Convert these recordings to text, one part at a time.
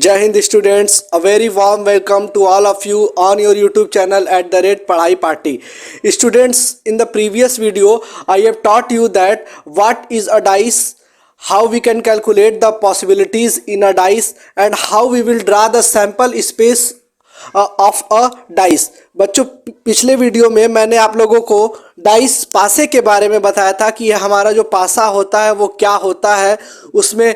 Jai Hind students, a very warm welcome to all of you on your YouTube channel at the rate Padhai Party. Students, in the previous video, I have taught you that what is a dice, how we can calculate the possibilities in a dice and how we will draw the sample space of a dice. बच्चों पिछले video में मैंने आप लोगों को dice पासे के बारे में बताया था कि हमारा जो पासा होता है वो क्या होता है, उसमें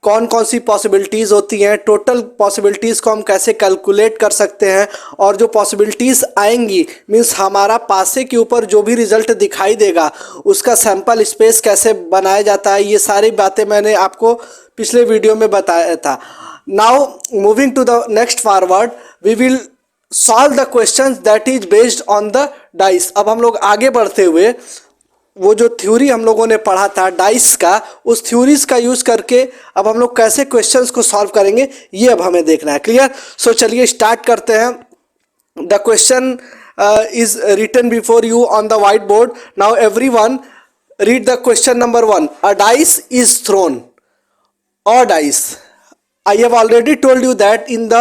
कौन कौन सी पॉसिबिलिटीज़ होती हैं, टोटल पॉसिबिलिटीज़ को हम कैसे कैलकुलेट कर सकते हैं और जो पॉसिबिलिटीज़ आएंगी मीन्स हमारा पासे के ऊपर जो भी रिज़ल्ट दिखाई देगा उसका सैम्पल स्पेस कैसे बनाया जाता है, ये सारी बातें मैंने आपको पिछले वीडियो में बताया था। Now moving to the next forward, we will solve the questions that is based on the dice। अब हम लोग आगे बढ़ते हुए वो जो थ्योरी हम लोगों ने पढ़ा था डाइस का, उस थ्योरीज का यूज करके अब हम लोग कैसे क्वेश्चंस को सॉल्व करेंगे ये अब हमें देखना है। क्लियर? सो चलिए स्टार्ट करते हैं। The question is written before you on the whiteboard. Now everyone read the question number 1. A dice is thrown or dice. I have already told you that in the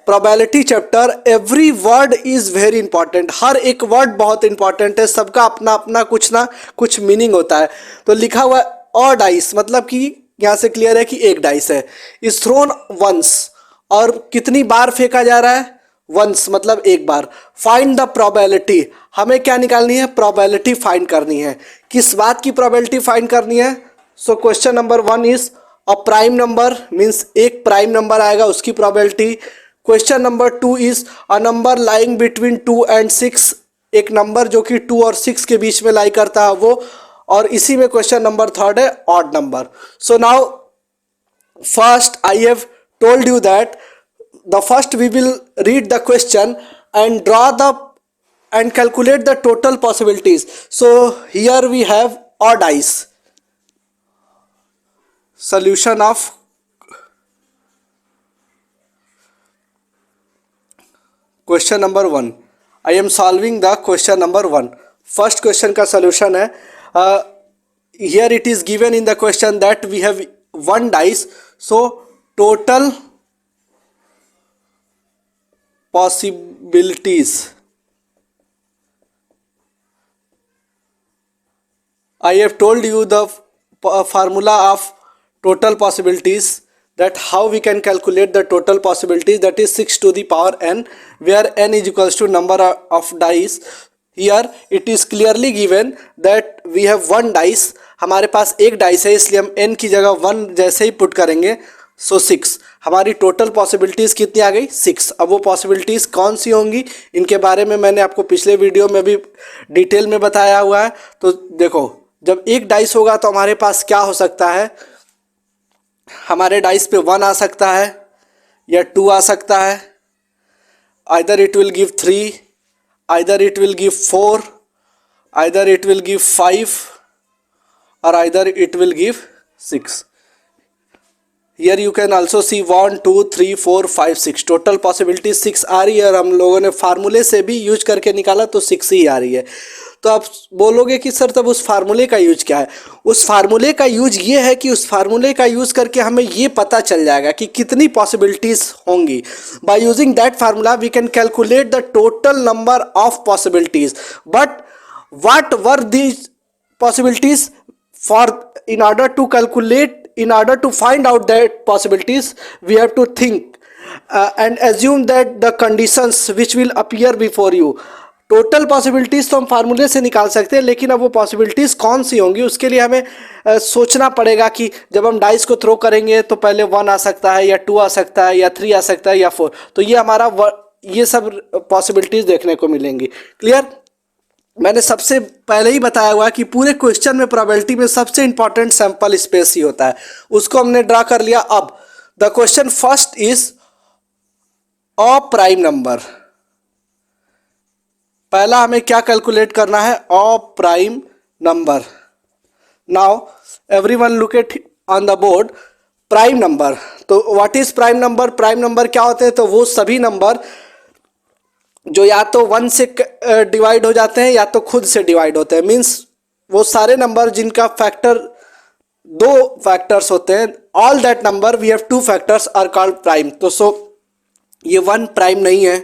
probability chapter every word is very important। हर एक word बहुत important है, सबका अपना अपना कुछ ना कुछ meaning होता है। तो लिखा हुआ है और डाइस मतलब कि यहाँ से क्लियर है कि एक डाइस है। इज थ्रोन वंस और कितनी बार फेंका जा रहा है? वंस मतलब एक बार। फाइंड द प्रोबेबिलिटी, हमें क्या निकालनी है? प्रोबेबिलिटी फाइंड करनी है। किस बात की प्रोबेबिलिटी फाइंड करनी है? So question number 1 is a prime number means एक प्राइम नंबर आएगा उसकी probability. Question number 2 is a number lying between 2 and 6, एक नंबर जो कि 2 और 6 के बीच में लाई करता है वो। और इसी में क्वेश्चन नंबर 3 है odd number. So now first I have told you that the first we will read the question and draw the and calculate the total possibilities. So here we have odd dice. Solution of question number 1. I am solving the question number 1. First question का solution है, here it is given in the question that we have one dice, so total possibilities, I have told you the formula of total possibilities, that how we can calculate the total possibilities, that is 6 to the power n, where n is equals to number of dice. Here it is clearly given that we have one dice, हमारे पास एक dice है इसलिए हम n की जगह 1 जैसे ही put करेंगे सो 6। हमारी टोटल पॉसिबिलिटीज़ कितनी आ गई? 6। अब वो पॉसिबिलिटीज़ कौन सी होंगी इनके बारे में मैंने आपको पिछले वीडियो में भी डिटेल में बताया हुआ है। तो देखो जब एक डाइस होगा तो हमारे पास क्या हो सकता है? हमारे डाइस पे 1 आ सकता है या 2 आ सकता है, either it will give 3, either it will give 4, either it will give 5 और either it will give 6। Here you can also see 1 2 3 4 5 6 total possibility 6 आ रही है और हम लोगों ने फार्मूले से भी यूज करके निकाला तो 6 ही आ रही है। तो आप बोलोगे कि सर तब उस फार्मूले का यूज क्या है? उस फार्मूले का यूज ये है कि उस फार्मूले का यूज करके हमें ये पता चल जाएगा कि कितनी पॉसिबिलिटीज होंगी। By using that formula we can calculate the total number of possibilities. But what were these possibilities for in order to find out that possibilities we have to think and assume that the conditions which will appear before you। Total possibilities तो हम फार्मूले से निकाल सकते हैं लेकिन अब वो पॉसिबिलिटीज़ कौन सी होंगी उसके लिए हमें सोचना पड़ेगा कि जब हम डाइस को थ्रो करेंगे तो पहले 1 आ सकता है या 2 आ सकता है या 3 आ सकता है या 4। तो ये हमारा ये सब पॉसिबिलिटीज़ देखने को मिलेंगी। क्लियर? मैंने सबसे पहले ही बताया हुआ है कि पूरे क्वेश्चन में प्रोबेबिलिटी में सबसे इंपॉर्टेंट सैंपल स्पेस ही होता है, उसको हमने ड्रा कर लिया। अब the question first is a prime number. पहला हमें क्या कैलकुलेट करना है? A prime number. Now everyone look at on the board prime number. तो what is prime number? Prime number क्या होते हैं? तो वो सभी नंबर जो या तो 1 से डिवाइड हो जाते हैं या तो खुद से डिवाइड होते हैं। मीन्स वो सारे नंबर जिनका फैक्टर 2 फैक्टर्स होते हैं all that number we have 2 factors are called prime. तो सो ये 1 प्राइम नहीं है,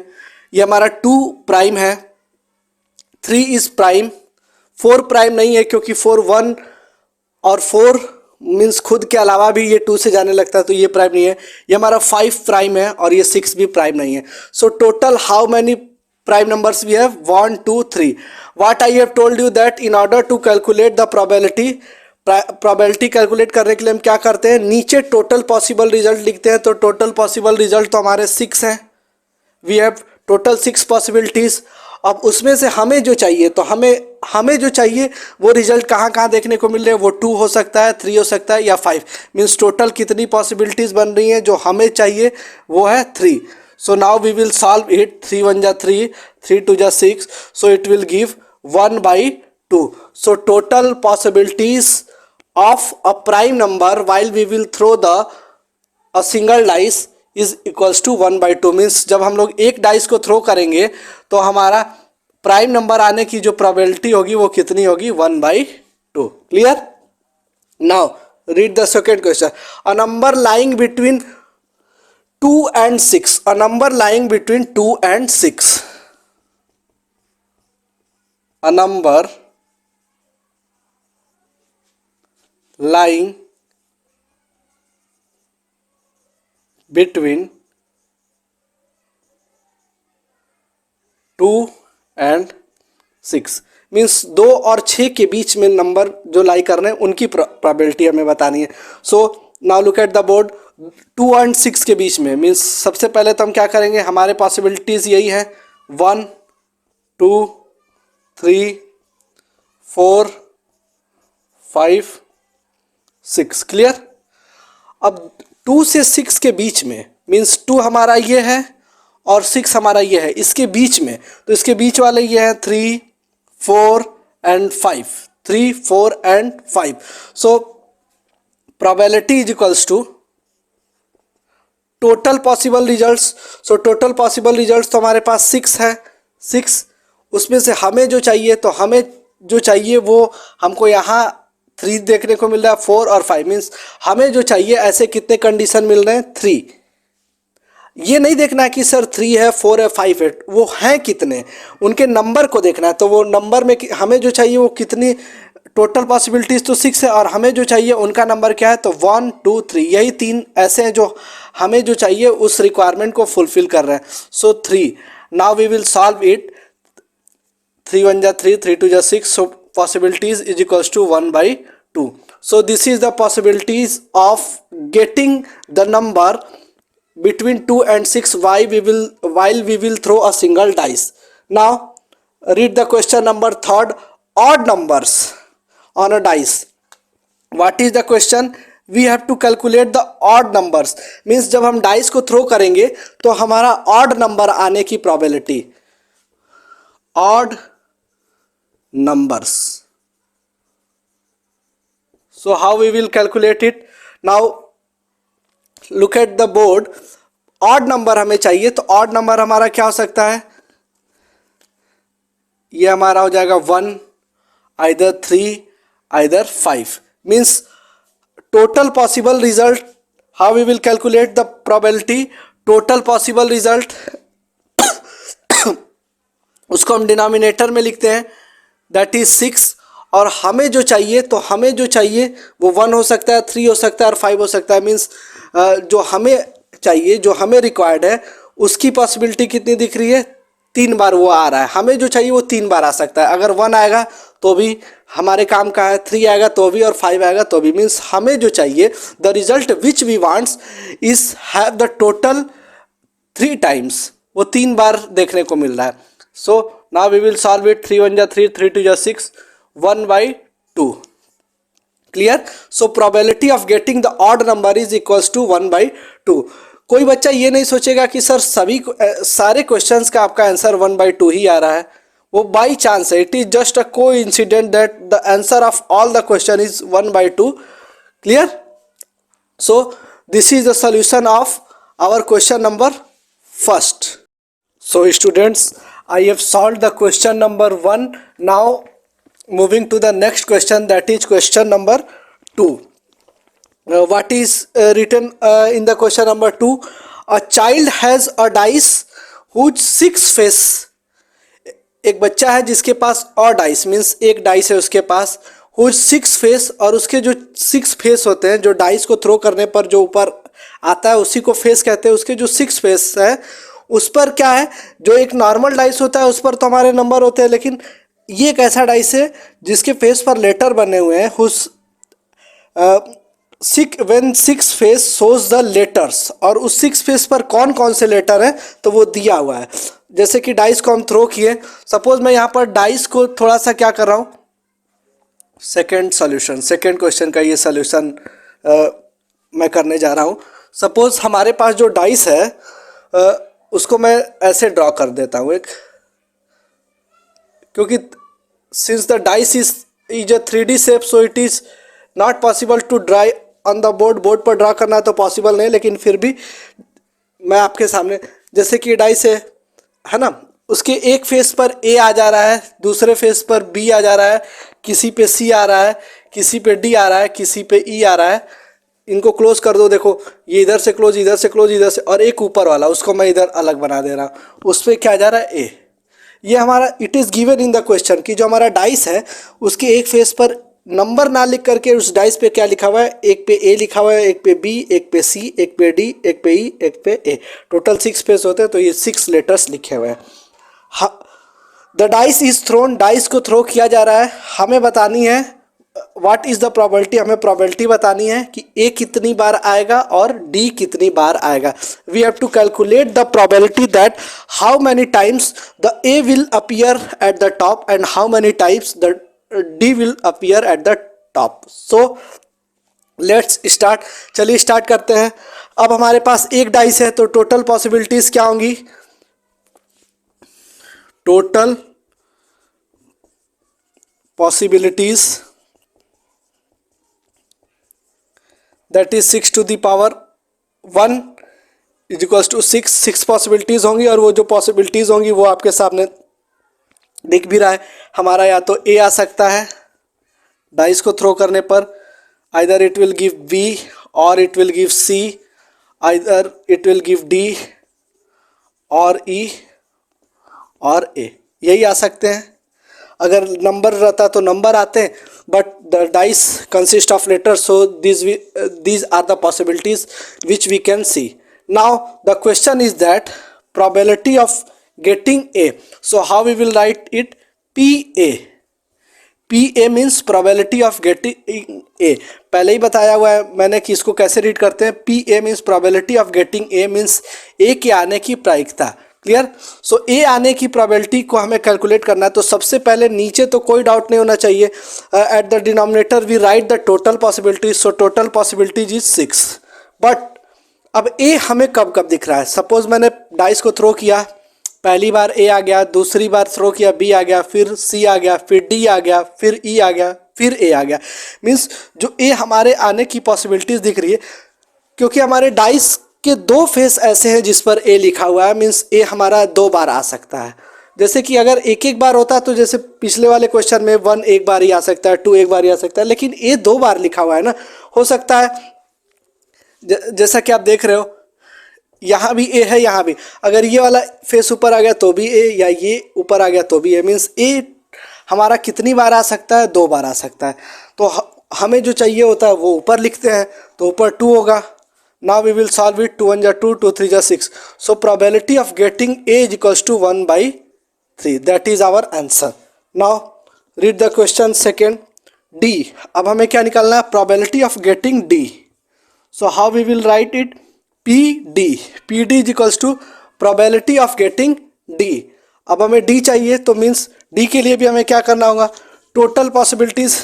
ये हमारा 2 प्राइम है, 3 इज प्राइम, 4 प्राइम नहीं है क्योंकि 4 1 और 4 मीन्स खुद के अलावा भी ये 2 से जाने लगता है तो ये प्राइम नहीं है। ये हमारा 5 प्राइम है और ये 6 भी प्राइम नहीं है। So total how many prime numbers we have? 1 2 3. What I have told you that in order to calculate the probability calculate करने के लिए हम क्या करते हैं, नीचे टोटल पॉसिबल रिजल्ट लिखते हैं। तो टोटल पॉसिबल रिजल्ट तो हमारे 6 हैं, वी हैव टोटल 6 पॉसिबिलिटीज। अब उसमें से हमें जो चाहिए, तो हमें जो चाहिए वो रिजल्ट कहाँ देखने को मिल रहे हैं, वो 2 हो सकता है, 3 हो सकता है या 5। मीन्स टोटल कितनी पॉसिबिलिटीज बन रही हैं, जो हमें चाहिए वो है 3। So now we will solve it. 3 1 ja 3, 3 2 ja 6. So it will give 1/2. So total possibilities of a prime number while we will throw a single dice is equals to 1/2. Means जब हम लोग एक डाइस को throw करेंगे तो हमारा prime number आने की जो प्रोबेबिलिटी होगी वो कितनी होगी, 1/2। Clear? Now read the second question. A number lying between 2 and 6. A number lying between 2 and 6. A number lying between 2 and 6 means 2 और 6 के बीच में नंबर जो लाई कर रहे हैं उनकी प्रोबेबिलिटी हमें बतानी है। So now look at the board. 2 और 6 के बीच में मीन्स सबसे पहले तो हम क्या करेंगे, हमारे पॉसिबिलिटीज़ यही है 1 2 3 4 5 6। क्लियर? अब 2 से 6 के बीच में मीन्स 2 हमारा ये है और 6 हमारा ये है, इसके बीच में, तो इसके बीच वाले ये हैं 3 4 and 5, 3 4 and 5। So probability is equals to total possible results. So total possible results तो हमारे पास 6 है, 6 उसमें से हमें जो चाहिए, तो हमें जो चाहिए वो हमको यहाँ 3 देखने को मिल रहा है, 4 और 5 मीन्स हमें जो चाहिए ऐसे कितने कंडीशन मिल रहे हैं, 3। ये नहीं देखना है कि सर 3 है 4 है 5 है, वो हैं कितने, उनके नंबर को देखना है। तो वो नंबर में हमें जो चाहिए वो कितनी, टोटल पॉसिबिलिटीज़ तो 6 है और हमें जो चाहिए उनका नंबर क्या है, तो 1 2 3, यही 3 ऐसे हैं जो हमें जो चाहिए उस रिक्वायरमेंट को फुलफिल कर रहे हैं। So 3, now we will solve it. 3 1 ja 3, 3 2 ja 6, so possibilities is equals to 1/2. So this is the possibilities of getting the number between 2 and 6 while we will throw a single dice. Now read the question number 3rd, odd numbers on a dice. What is the question? We have to calculate the odd numbers. Means जब हम dice को throw करेंगे तो हमारा odd number आने की probability, odd numbers. So how we will calculate it? Now look at the board. odd number हमें चाहिए, तो odd number हमारा क्या हो सकता है, ये हमारा हो जाएगा 1, either 3, either 5। Means total possible result, how we will calculate the probability, total possible result उसको हम डिनोमिनेटर में लिखते हैं, दैट इज 6। और हमें जो चाहिए, तो हमें जो चाहिए वो 1 हो सकता है, 3 हो सकता है और 5 हो सकता है। मीन्स जो हमें चाहिए, जो हमें रिक्वायर्ड है, उसकी पॉसिबिलिटी कितनी दिख रही है, 3 बार वो आ रहा है। हमें जो चाहिए वो 3 बार आ सकता है। अगर 1 आएगा तो भी हमारे काम का है, 3 आएगा तो भी और 5 आएगा तो भी। मीन्स हमें जो चाहिए, the result which we wants is have the total 3 times, वो 3 बार देखने को मिल रहा है। So now we will solve it. 3 1 ja 3, 3 2 ja 6, 1/2। Clear? So probability of getting the odd number is equals to 1/2। कोई बच्चा ये नहीं सोचेगा कि सर सारे क्वेश्चंस का आपका आंसर 1/2 ही आ रहा है, वो बाई चांस है। It is just a coincident that the answer of all the question is 1/2। Clear? So this is the solution of our question number first. So students, I have solved the question number 1. Now moving to the next question, that is question number 2. what is written in the question number 2? A child has a dice whose 6 face. एक बच्चा है जिसके पास और dice means एक dice है उसके पास, whose 6 face, और उसके जो 6 फेस होते हैं, जो डाइस को थ्रो करने पर जो ऊपर आता है उसी को फेस कहते हैं। उसके जो 6 फेस है उस पर क्या है, जो एक नॉर्मल डाइस होता है उस पर तो हमारे नंबर होते हैं, लेकिन ये एक ऐसा डाइस है जिसके फेस पर लेटर बने हुए हैं, whose when 6 face shows the letters, और उस 6 फेस पर कौन कौन से लेटर हैं तो वो दिया हुआ है। जैसे कि डाइस को हम थ्रो किए, सपोज मैं यहाँ पर डाइस को थोड़ा सा क्या कर रहा हूँ, सेकेंड क्वेश्चन का ये सोल्यूशन मैं करने जा रहा हूँ। सपोज हमारे पास जो डाइस है उसको मैं ऐसे ड्रॉ कर देता हूँ एक, क्योंकि since the dice is a 3D shape so it is not possible to draw on the board पर ड्रा करना तो पॉसिबल नहीं, लेकिन फिर भी मैं आपके सामने, जैसे कि डाइस है ना, उसके एक फेस पर ए आ जा रहा है, दूसरे फेस पर बी आ जा रहा है, किसी पे सी आ रहा है, किसी पे डी आ रहा है, किसी पे ई आ रहा है। इनको क्लोज कर दो, देखो ये इधर से क्लोज, इधर से क्लोज, इधर से, और एक ऊपर वाला उसको मैं इधर अलग बना दे रहा हूँ, उस पर क्या जा रहा है ए। ये हमारा it is given in the question कि जो हमारा डाइस है उसके एक फेस पर नंबर ना लिख करके उस डाइस पे क्या लिखा हुआ है, एक पे ए लिखा हुआ है, एक पे बी, एक पे सी, एक पे डी, एक पे ई, एक पे ए, टोटल 6 फेस होते हैं, तो ये 6 लेटर्स लिखे हुए हैं। The dice is throne, dice को थ्रो किया जा रहा है, हमें बतानी है व्हाट इज द प्रोबेबिलिटी, हमें प्रोबेबिलिटी बतानी है कि ए कितनी बार आएगा और डी कितनी बार आएगा। We have to calculate the probability that how many times the A will appear at the top and how many times the D will appear at the top. So let's start, चलिए start करते हैं। अब हमारे पास एक dice है तो total possibilities क्या होंगी, total possibilities that is 6 to the power 1 is equals to 6 possibilities होंगी, और वो जो पॉसिबिलिटीज होंगी वो आपके सामने दिख भी रहा है। हमारा या तो ए आ सकता है डाइस को थ्रो करने पर, either it will give B और it will give C, either it will give D और ई और ए, यही आ सकते हैं। अगर नंबर रहता तो नंबर आते, but the dice consist of letters, so these are the possibilities which we can see. Now the question is that probability of getting A, so how we will write it, PA. PA means probability of getting A, पहले ही बताया हुआ है मैंने कि इसको कैसे read करते हैं। PA means probability of getting A means A के आने की प्रायिकता, क्लियर। सो ए आने की प्रोबेबिलिटी को हमें कैलकुलेट करना है, तो सबसे पहले नीचे तो कोई डाउट नहीं होना चाहिए, at the denominator we write the total possibilities, so total possibilities is 6। But अब ए हमें कब कब दिख रहा है, सपोज मैंने डाइस को थ्रो किया, पहली बार ए आ गया, दूसरी बार थ्रो किया बी आ गया, फिर सी आ गया, फिर डी आ गया, फिर ई आ गया, फिर ए आ गया, मीन्स जो ए हमारे आने की पॉसिबिलिटीज दिख रही है, क्योंकि हमारे डाइस के 2 फेस ऐसे हैं जिस पर ए लिखा हुआ है, मीन्स ए हमारा 2 बार आ सकता है। जैसे कि अगर एक बार होता तो जैसे पिछले वाले क्वेश्चन में 1 एक बार ही आ सकता है, 2 एक बार ही आ सकता है, लेकिन ए 2 बार लिखा हुआ है ना, हो सकता है जैसा कि आप देख रहे हो यहाँ भी ए है, यहाँ भी, अगर ये वाला फेस ऊपर आ गया तो भी ए, या ये ऊपर आ गया तो भी ए, मीन्स ए हमारा कितनी बार आ सकता है, 2 बार आ सकता है। तो हमें जो चाहिए होता है वो ऊपर लिखते हैं, तो ऊपर 2 होगा। Now we will solve it, 2 1 2, 2 3 6. So probability of getting A is equals to 1/3. That is our answer. Now read the question second. D. अब हमें क्या निकालना है, probability of getting D. So how we will write it? PD. PD is equals to probability of getting D. अब हमें D चाहिए तो means D के लिए भी हमें क्या करना होगा, टोटल पॉसिबिलिटीज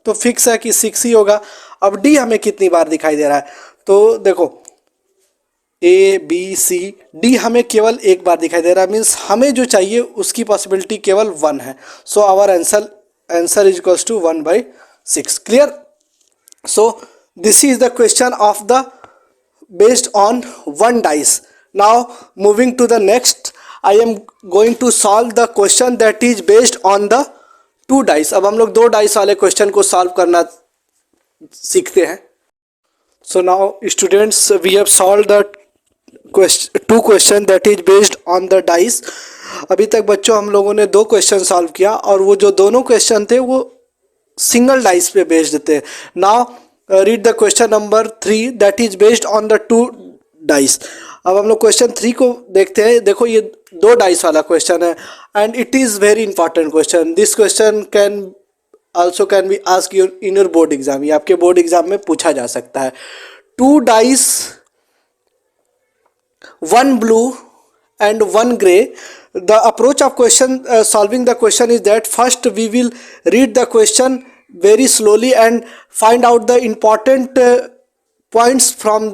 तो फिक्स है कि 6 ही होगा। अब D हमें कितनी बार दिखाई दे रहा है, तो देखो ए बी सी डी हमें केवल एक बार दिखाई दे रहा है, मीन्स हमें जो चाहिए उसकी पॉसिबिलिटी केवल 1 है। So our answer is equals to 1/6, clear. So this is the question of the based on 1 dice. Now moving to the next, I am going to solve the question that is based on the 2 dice. अब हम लोग 2 dice वाले question को solve करना सीखते हैं। So now students, we have solved the two question that is based on the dice. अभी तक बच्चों हम लोगों ने दो क्वेश्चन सॉल्व किया और वो जो दोनों क्वेश्चन थे वो सिंगल डाइस पे बेस्ड थे. Now read the question number 3 that is based on the two dice. अब हम लोग क्वेश्चन 3 को देखते हैं. देखो ये दो डाइस वाला क्वेश्चन है and it is very important question. This question can be ask in your board exam. ये आपके बोर्ड एग्जाम में पूछा जा सकता है. Two dice, one blue and one gray. The approach of question solving the question is that first we will read the question very slowly and find out the important points from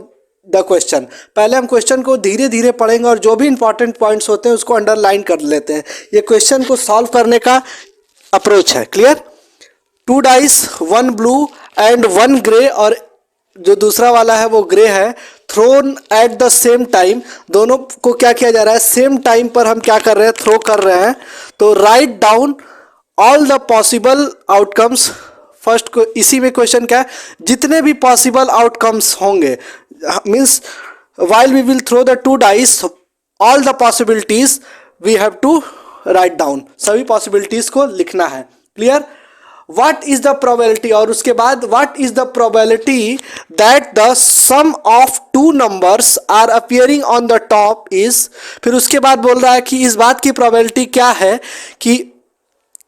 the question. पहले हम question को धीरे धीरे पढ़ेंगे और जो भी important points होते हैं उसको अंडरलाइन कर लेते हैं. ये क्वेश्चन को सॉल्व करने का अप्रोच है. Clear? Two dice, one blue and one grey, और जो दूसरा वाला है वो ग्रे है. Thrown at the same time. दोनों को क्या किया जा रहा है? सेम टाइम पर हम क्या कर रहे हैं? थ्रो कर रहे हैं. तो write down all the possible outcomes. First को इसी में क्वेश्चन क्या है? जितने भी पॉसिबल आउटकम्स होंगे, means while we will throw the two dice, all the possibilities we have to write down. सभी पॉसिबिलिटीज को लिखना है. Clear? What is the probability? और उसके बाद what is the probability that the sum of two numbers are appearing on the top is. फिर उसके बाद बोल रहा है कि इस बात की probability क्या है कि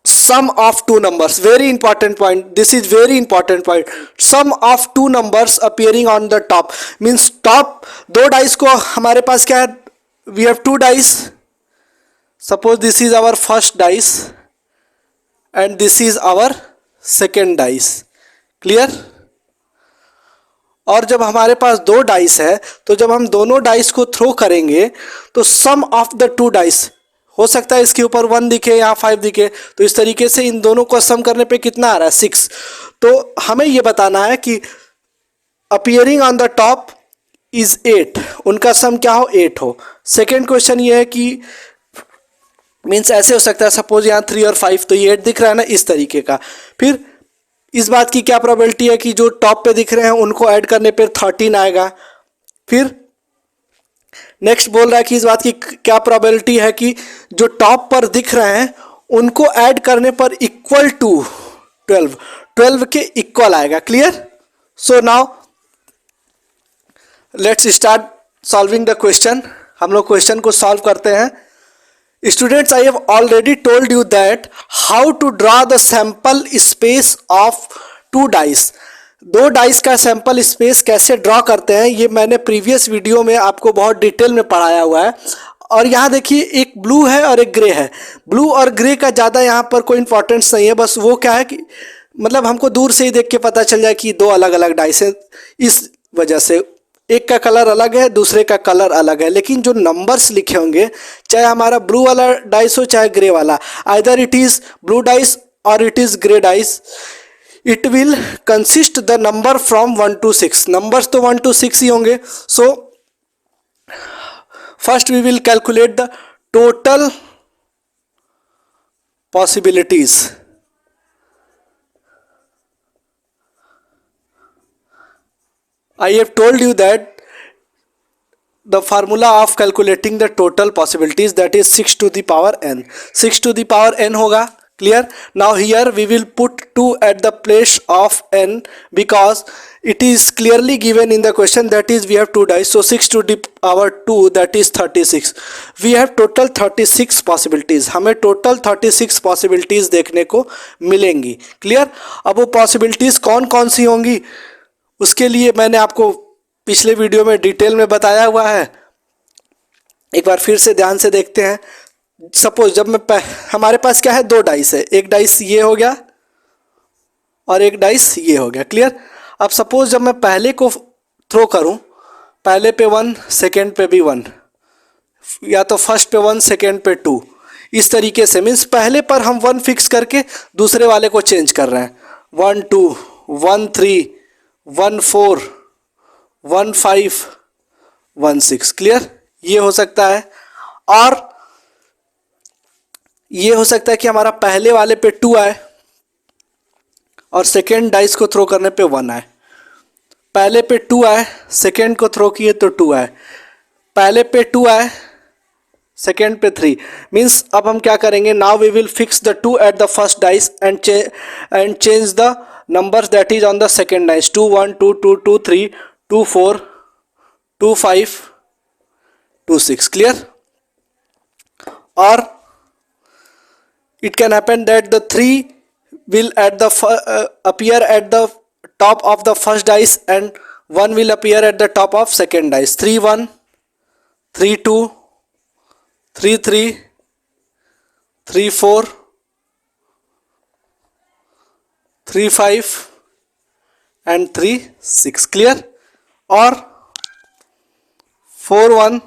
sum of two numbers. Very important point. This is very important point. Sum of two numbers appearing on the top means top दो डाइस को हमारे पास क्या है? We have two dice. Suppose this is our first dice and this is our second dice. Clear? और जब हमारे पास दो dice है तो जब हम दोनों डाइस को थ्रो करेंगे तो सम ऑफ द टू डाइस, हो सकता है इसके ऊपर 1 दिखे, यहाँ 5 दिखे, तो इस तरीके से इन दोनों को सम करने पे कितना आ रहा है? 6. तो हमें ये बताना है कि appearing on the top is 8, उनका सम क्या हो? 8 हो. सेकेंड क्वेश्चन ये है कि मीन्स ऐसे हो सकता है, सपोज यहाँ 3 और 5, तो ये 8 दिख रहा है ना, इस तरीके का. फिर इस बात की क्या प्रोबेबिलिटी है कि जो टॉप पे दिख रहे हैं उनको ऐड करने पर 13 आएगा. फिर नेक्स्ट बोल रहा है कि इस बात की क्या प्रोबेबिलिटी है कि जो टॉप पर दिख रहे हैं उनको ऐड करने पर इक्वल टू 12 के इक्वल आएगा. Clear? So now let's start solving the question. हम लोग क्वेश्चन को सॉल्व करते हैं. Students, I have already told you that how to draw the sample space of two dice. दो डाइस का सैंपल स्पेस कैसे ड्रॉ करते हैं ये मैंने प्रीवियस वीडियो में आपको बहुत डिटेल में पढ़ाया हुआ है. और यहाँ देखिए एक ब्लू है और एक ग्रे है. ब्लू और ग्रे का ज़्यादा यहाँ पर कोई इंपॉर्टेंस नहीं है, बस वो क्या है कि मतलब हमको दूर से ही देख के पता चल जाए कि दो अलग अलग डाइस है. इस वजह से एक का कलर अलग है, दूसरे का कलर अलग है, लेकिन जो नंबर्स लिखे होंगे, चाहे हमारा ब्लू वाला डाइस हो चाहे ग्रे वाला, either it is blue dice और it is grey dice, it will consist the number from 1 to 6. Numbers तो 1 to 6 ही होंगे. So first we will calculate the total possibilities. I have told you that the formula of calculating the total possibilities, that is 6 to the power n. 6 to the power n होगा. Clear? Now here we will put 2 at the place of n because it is clearly given in the question, that is we have 2 dice. So 6 to the power 2, that is 36. We have total 36 possibilities. हमें total 36 possibilities देखने को मिलेंगी. Clear? अब वो possibilities कौन कौन सी होंगी उसके लिए मैंने आपको पिछले वीडियो में डिटेल में बताया हुआ है. एक बार फिर से ध्यान से देखते हैं. सपोज जब मैं हमारे पास क्या है? दो डाइस है. एक डाइस ये हो गया और एक डाइस ये हो गया. क्लियर? अब सपोज जब मैं पहले को थ्रो करूं, पहले पे 1, सेकेंड पे भी 1, या तो फर्स्ट पे 1, सेकेंड पे 2, इस तरीके से. मीन्स पहले पर हम 1 फिक्स करके दूसरे वाले को चेंज कर रहे हैं. 1 2, 1 3, 1 4, 1 5, 1 6. क्लियर? ये हो सकता है. और ये हो सकता है कि हमारा पहले वाले पे 2 आए और सेकेंड डाइस को थ्रो करने पे 1 आए. पहले पे 2 आए, सेकेंड को थ्रो किए तो 2 आए, पहले पे 2 आए, सेकेंड पे 3, मीन्स अब हम क्या करेंगे, now we will fix the 2 at the first dice and change the numbers that is on the second dice, 2 1 2 2 2 3 2 4 2 5 2 6, clear? Or it can happen that the 3 will appear at the top of the first dice and 1 will appear at the top of second dice, 3 1 3 2 3 3 3 4 3 5 and 3 6, clear? Or 4 1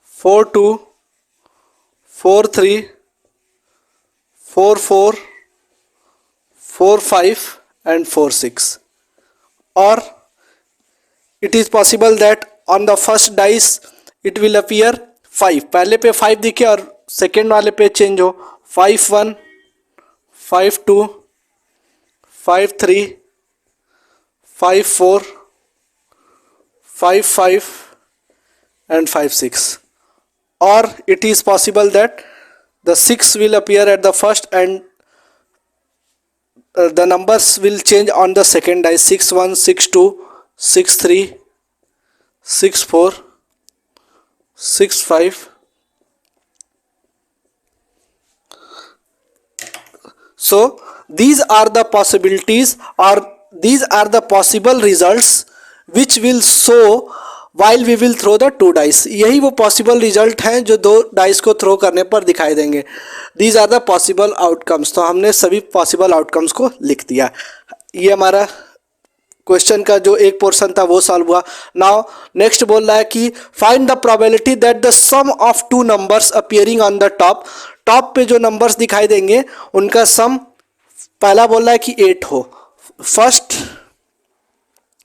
4 2 4 3 4 4 4 5 and 4 6. Or it is possible that on the first dice it will appear 5, पहले पे 5 दिखे और second वाले पे change हो, 5 1 5 2 5 3 5 4 5 5 and 5 6. Or it is possible that the 6 will appear at the first and the numbers will change on the second dice, 6 1 6 2 6 3 6 4 6 5. So these are the possibilities, or these are the possible results which will show while we will throw the 2 dice. यही वो possible result हैं जो 2 dice को throw करने पर दिखाई देंगे. These are the possible outcomes. तो हमने सभी possible outcomes को लिख दिया. ये हमारा क्वेश्चन का जो एक पोर्शन था वो सॉल्व हुआ. नाउ नेक्स्ट बोल रहा है कि find the probability that the sum of 2 numbers appearing on the top. Top पे जो नंबर्स दिखाई देंगे उनका सम, पहला बोल रहा है कि 8 हो.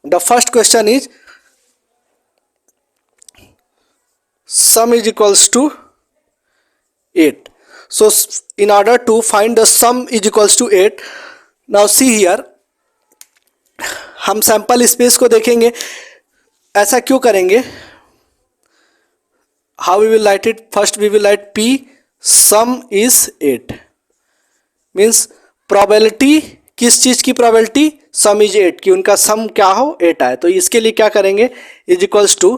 The first question is sum is equals to 8. So in order to find the sum is equals to 8, now see here, हम सैंपल स्पेस को देखेंगे. ऐसा क्यों करेंगे? How we will write it? First we will write P sum is 8, means probability, किस चीज की probability? sum is 8 कि उनका sum क्या हो, 8 आए. तो इसके लिए क्या करेंगे, is equals to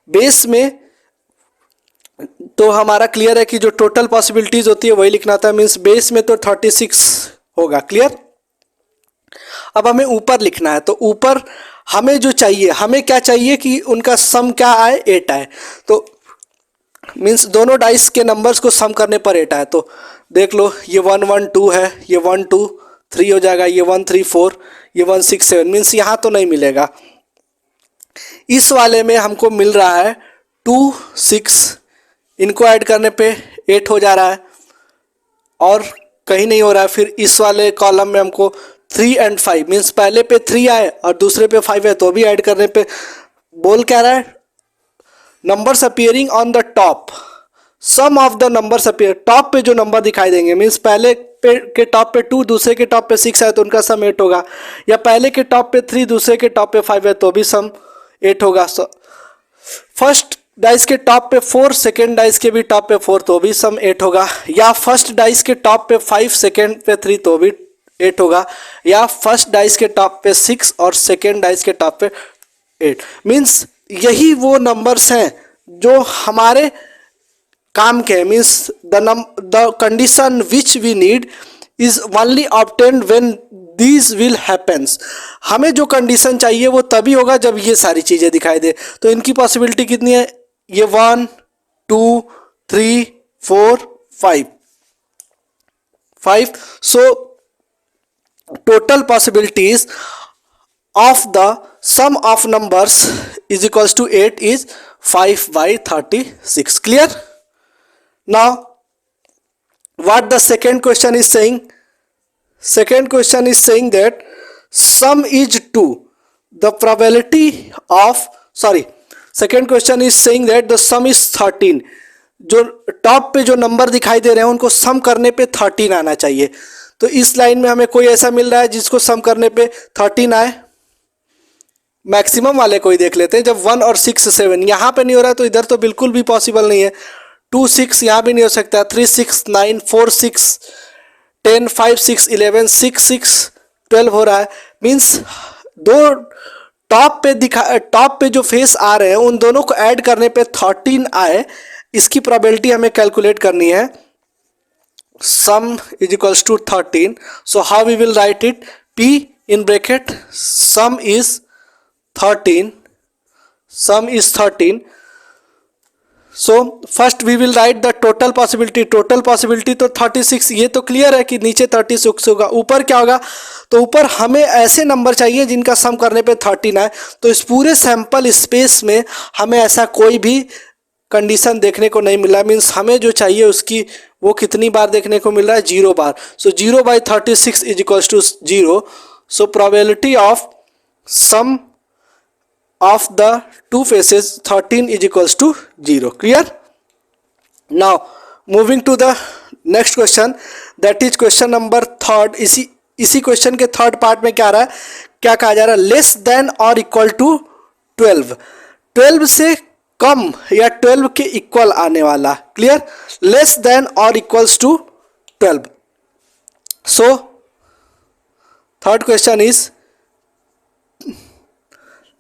बेस में, तो हमारा क्लियर है कि जो टोटल पॉसिबिलिटीज होती है वही लिखना था, मीन्स बेस में तो 36 होगा, क्लियर. अब हमें ऊपर लिखना है, तो ऊपर हमें जो चाहिए, हमें क्या चाहिए कि उनका सम क्या आए, 8 आए. तो मीन्स दोनों डाइस के नंबर्स को सम करने पर 8 आए. तो देख लो, ये 1 1 2 है, ये 1 2 3 हो जाएगा, ये 1 3 4, ये 1 6 7, मीन्स यहाँ तो नहीं मिलेगा. इस वाले में हमको मिल रहा है 2 6, इनको ऐड करने पे 8 हो जा रहा है, और कहीं नहीं हो रहा है. फिर इस वाले कॉलम में हमको 3 and 5, मीन्स पहले पे 3 आए और दूसरे पे 5 है, तो भी ऐड करने पे बोल क्या रहा है, numbers appearing on the top, sum of the numbers appear. Top पे जो नंबर दिखाई देंगे, मीन्स पहले पे के टॉप पे 2, दूसरे के टॉप पे 6 है तो उनका सम 8 होगा, या पहले के टॉप पे 3, दूसरे के टॉप पे 5 है तो भी सम 8 होगा. फर्स्ट डाइस के टॉप पे 4, सेकेंड डाइस के भी टॉप पे 4 तो भी सम 8 होगा, या फर्स्ट डाइस के टॉप पे 5, सेकेंड पे 3 तो भी 8 होगा, या फर्स्ट डाइस के टॉप पे 6 और सेकेंड डाइस के टॉप पे 8. मीन्स यही वो नंबर्स हैं जो हमारे काम के, means the condition which we need is only obtained when these will happens. हमें जो कंडीशन चाहिए वो तभी होगा जब ये सारी चीज़ें दिखाई दे. तो इनकी पॉसिबिलिटी कितनी है, ये 1 2 3 4 5. So total possibilities of the sum of numbers is equals to 8 is 5/36. Clear? Now what the second question is saying, second question is saying that sum is 2, the probability of, sorry, second question is saying that the sum is 13. जो top पे जो number दिखाई दे रहे हैं उनको सम करने पे 13 आना चाहिए. तो इस लाइन में हमें कोई ऐसा मिल रहा है जिसको सम करने पे 13 आए, मैक्सिमम वाले को ही देख लेते हैं। जब 1 और 6 7 यहाँ पे नहीं हो रहा है तो इधर तो बिल्कुल भी पॉसिबल नहीं है। 2 6 यहाँ भी नहीं हो सकता। 3 6 9 4 6 10 5 6 11 6 6 12 हो रहा है। मीन्स दो टॉप पे जो फेस आ रहे हैं उन दोनों को ऐड करने पे 13 आए। इसकी प्रोबेबिलिटी हमें कैलकुलेट करनी है। Sum is equals to 13। So how we will write it? P in bracket sum is 13. Sum is 13. So first we will write the total possibility. Total possibility तो 36, ये तो क्लियर है कि नीचे 36 होगा। ऊपर क्या होगा? तो ऊपर हमें ऐसे नंबर चाहिए जिनका सम करने पे 13 आए। तो इस पूरे सैंपल स्पेस में हमें ऐसा कोई भी कंडीशन देखने को नहीं मिला। मीन्स हमें जो चाहिए उसकी वो कितनी बार देखने को मिल रहा है? 0 बार। So 0/36 is equals to 0। So probability of sum of the two faces 13 is equals to 0. Clear? Now moving to the next question, that is question number 3rd. इसी क्वेश्चन के थर्ड पार्ट में क्या आ रहा है, क्या कहा जा रहा है? लेस देन और इक्वल टू 12। 12 से कम या 12 के इक्वल आने वाला। क्लियर? लेस देन और equals to 12। So third question is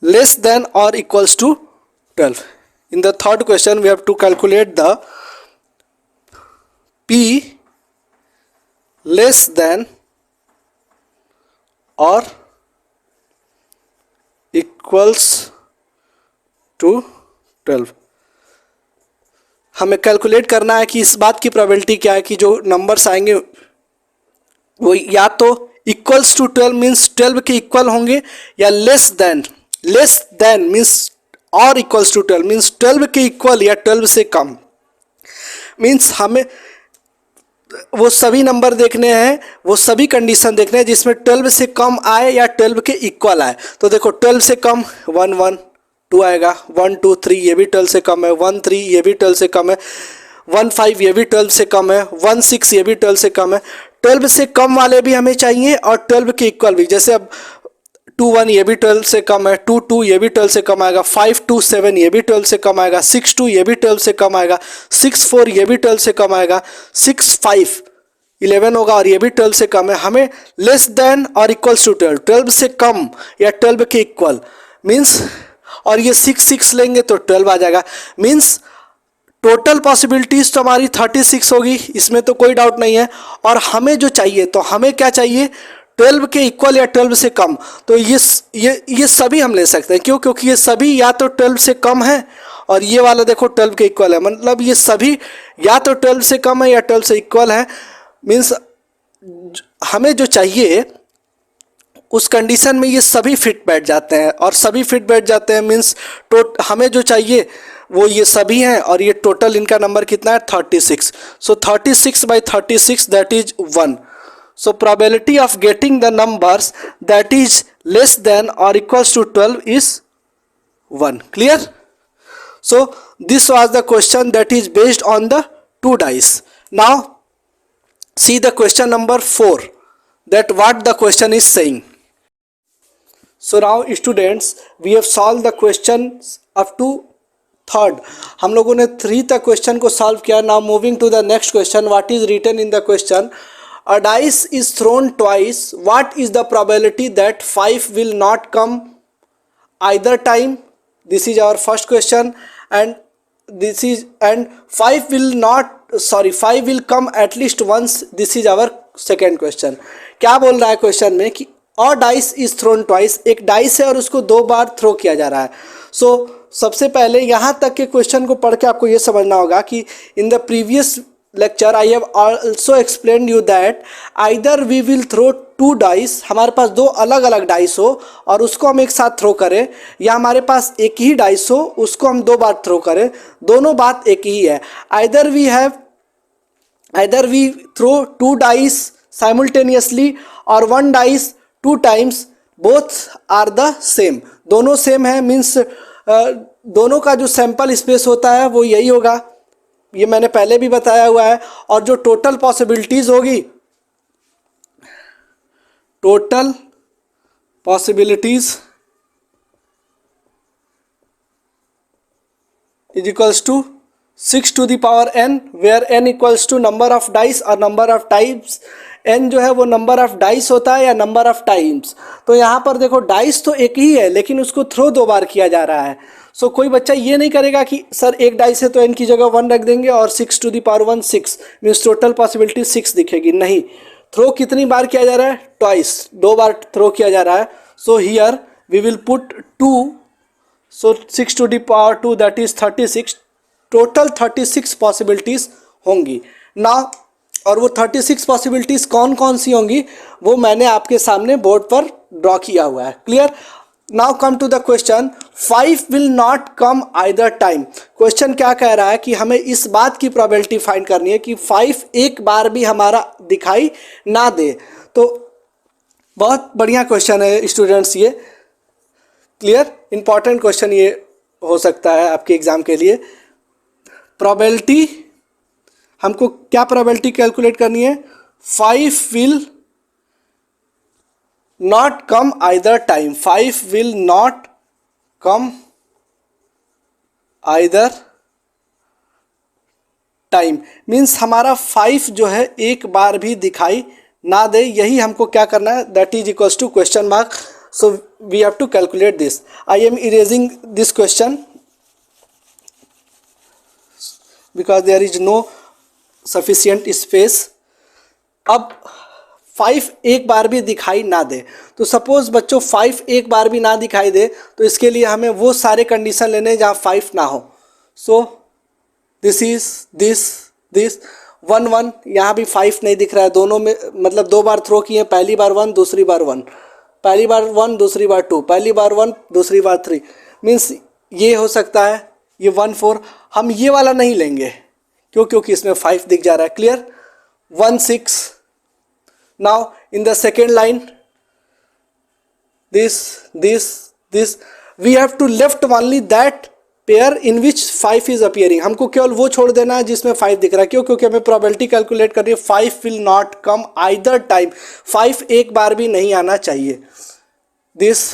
less than or equals to 12. In the third question we have to calculate the P less than or equals to 12। हमें calculate करना है कि इस बात की प्रोबेबिलिटी क्या है कि जो नंबर्स आएंगे वो या तो इक्वल्स टू 12 मीन्स 12 के इक्वल होंगे, या लेस देन मीन्स और इक्वल्स टू 12 मीन्स 12 के इक्वल या 12 से कम। मीन्स हमें वो सभी नंबर देखने हैं, वो सभी कंडीशन देखने हैं जिसमें 12 से कम आए या 12 के इक्वल आए। तो देखो 12 से कम 1 1 2 आएगा, 1 2 3 ये भी 12 से कम है, 1 3 ये भी 12 से कम है, 1 5 ये भी 12 से कम है, 1 6 ये भी 12 से कम है। 12 से कम वाले भी हमें चाहिए और 12 के इक्वल भी। जैसे अब 2 1 ये भी 12 से कम है, 2 2 ये भी 12 से कम आएगा, 5 2 7 ये भी 12 से कम आएगा, 6 2 ये भी 12 से कम आएगा, 6 4 ये भी 12 से कम आएगा, 6 5 11 होगा और ये भी 12 से कम है। हमें लेस देन और इक्वल्स टू 12, 12 से कम या 12 के इक्वल मीन्स, और ये 6 6 लेंगे तो 12 आ जाएगा। मीन्स टोटल पॉसिबिलिटीज तो हमारी 36 होगी, इसमें तो कोई डाउट नहीं है। और हमें जो चाहिए, तो हमें क्या चाहिए? 12 के इक्वल या 12 से कम। तो ये सभी हम ले सकते हैं। क्यों? क्योंकि ये सभी या तो 12 से कम है और ये वाला देखो 12 के इक्वल है। मतलब ये सभी या तो 12 से कम है या 12 से इक्वल है। मीन्स हमें जो चाहिए उस कंडीशन में ये सभी फिट बैठ जाते हैं, और सभी फिट बैठ जाते हैं मीन्स हमें जो चाहिए वो ये सभी हैं, और ये टोटल इनका नंबर कितना है? 36। सो 36/36 that is 1। So probability of getting the numbers that is less than or equals to 12 is 1. Clear? So this was the question that is based on the 2 dice. Now see the question number 4, that what the question is saying. So now students we have solved the questions up to 3rd. हम लोगों ने 3 तक question को solve किया। Now moving to the next question, what is written in the question? A dice is thrown twice. What is the probability that 5 will not come either time? This is our first question, and 5 will come at least once. This is our second question. क्या बोल रहा है question में कि a dice is thrown twice, एक dice है और उसको 2 बार थ्रो किया जा रहा है। सो सबसे पहले यहाँ तक के क्वेश्चन को पढ़ के आपको ये समझना होगा कि in the previous lecture I have also explained you that either we will throw 2 dice, हमारे पास 2 अलग अलग डाइस हो और उसको हम एक साथ थ्रो करें, या हमारे पास एक ही डाइस हो उसको हम 2 बार थ्रो करें। दोनों बात एक ही है। either we throw 2 dice simultaneously or 1 dice 2 times, both are the same। दोनों सेम है मीन्स दोनों का जो सैंपल स्पेस होता है वो यही होगा। ये मैंने पहले भी बताया हुआ है। और जो टोटल पॉसिबिलिटीज होगी, total possibilities is equals to 6 to the power n, where n equals to number of dice और नंबर ऑफ टाइम्स। n जो है वो नंबर ऑफ डाइस होता है या नंबर ऑफ टाइम्स। तो यहाँ पर देखो डाइस तो एक ही है लेकिन उसको थ्रो 2 बार किया जा रहा है। सो कोई बच्चा ये नहीं करेगा कि सर एक डाइस है तो n की जगह 1 रख देंगे और 6 to the power 1 6 means total possibility 6 दिखेगी। नहीं, थ्रो कितनी बार किया जा रहा है? ट्वाइस, 2 बार थ्रो किया जा रहा है। So here we will put 2, so 6 to the power 2 that is 36। Total 36 possibilities होंगी ना। और वो 36 पॉसिबिलिटीज कौन कौन सी होंगी वो मैंने आपके सामने बोर्ड पर ड्रॉ किया हुआ है। Clear? Now come to the question, 5 will not come either time. Question क्या कह रहा है कि हमें इस बात की प्रोबेबिलिटी फाइंड करनी है कि 5 एक बार भी हमारा दिखाई ना दे। तो बहुत बढ़िया क्वेश्चन है स्टूडेंट्स ये। क्लियर? इंपॉर्टेंट क्वेश्चन ये हो सकता है आपके एग्जाम के लिए। प्रोबेबिलिटी, हमको क्या प्रोबेबिलिटी कैलकुलेट करनी है? 5 will not come either time. 5 will not come either time means हमारा 5 जो है एक बार भी दिखाई ना दे। यही हमको क्या करना है? That is equals to question mark. So we have to calculate this. I am erasing this question because there is no sufficient space। अब 5 एक बार भी दिखाई ना दे, तो सपोज बच्चों 5 एक बार भी ना दिखाई दे तो इसके लिए हमें वो सारे कंडीशन लेने जहाँ 5 ना हो। सो दिस इज दिस 1 1, यहाँ भी 5 नहीं दिख रहा है। दोनों में मतलब 2 बार थ्रो किए, पहली बार 1 दूसरी बार 1, पहली बार 1 दूसरी बार 2, पहली बार 1 दूसरी बार 3। मीन्स ये हो सकता है ये 1 4। हम ये वाला नहीं लेंगे क्योंकि इसमें 5 दिख जा रहा है। Clear? 1 6। Now in the second line this we have to left only that pair in which 5 is appearing. हमको केवल वो छोड़ देना है जिसमें 5 दिख रहा है। क्यों? क्योंकि हमें प्रोबेबिलिटी कैलकुलेट करनी है। 5 will not come either time. 5 एक बार भी नहीं आना चाहिए। दिस